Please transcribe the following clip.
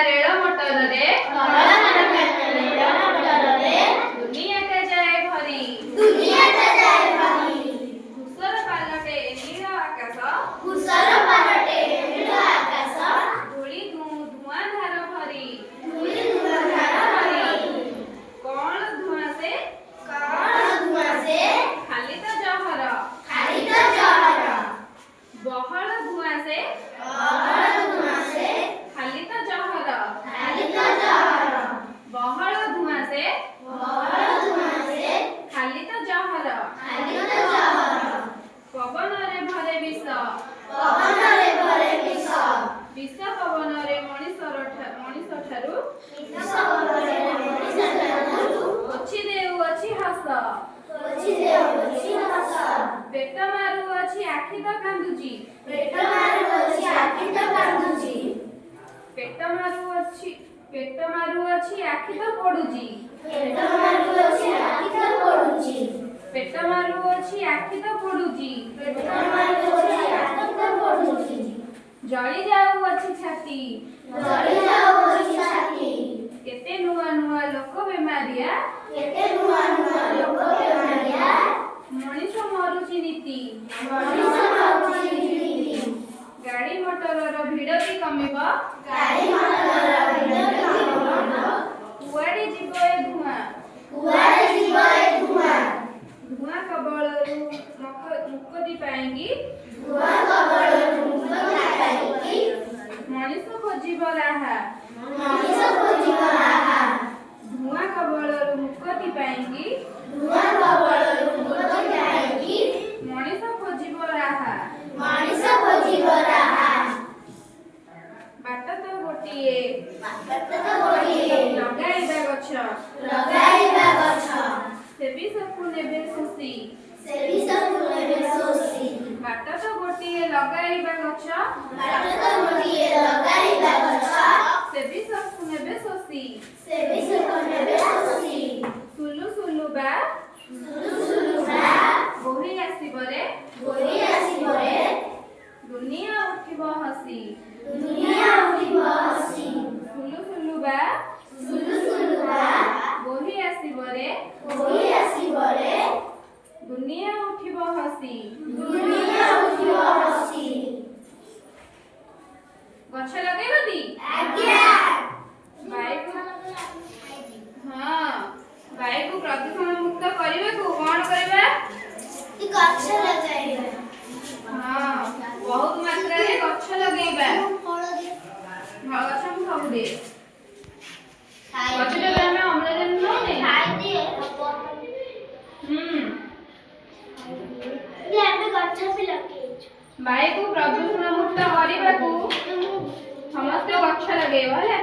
rail motor रे दुनिया का जाए भरी धूसर पालटे नील आकाश धूली धुआं धार भरी कौन धुआं से खाली तो जहर बहल धुआं से खाली तो जहर बहल धुआं से खाली तो जहर पवन रे भरे विष विष पवन रे मनीष ठारू अछि देउ अछि हस पेट मारू अछि आखि तो कांदुची पेट मारू अछि आखि तो पडुची पेट मारू अछि आखि तो पडुची जली जाऊ अछि छाती केते नुआ नुआ लोक बेमारिया मनीष मरुची नीति गाड़ी मोटर भिड़ भी कमिब कुआड़ी जीव ए धुआं धुआं कबल मुक्ति पाएंगी मनीष खोजिब राहा धुआं कबल मुक्ति पाएंगी मनीष खोजिब राहा बाट तो गोटिए लगाइबा गछ सेबी सबको नेबे सोसी बाट तो गोटिए लगाइबा गछ सेबी सबको नेबे सोसी सुलु सुलु बा बोही आसीबरे दुनिया उठिब हसी सुलु सुलु बा बोही आसीबरे दुनिया उठिब हसी गछ लगेबो दी बाई को प्रदूषण मुक्त करबे को कोन करबे बहुत मात्रा रे गछ लगेबा गछ हम सब दे गछ लगे हमें अम्लजान नोने बाई को प्रदूषण मुक्त करबा को समस्त गछ लगेबा है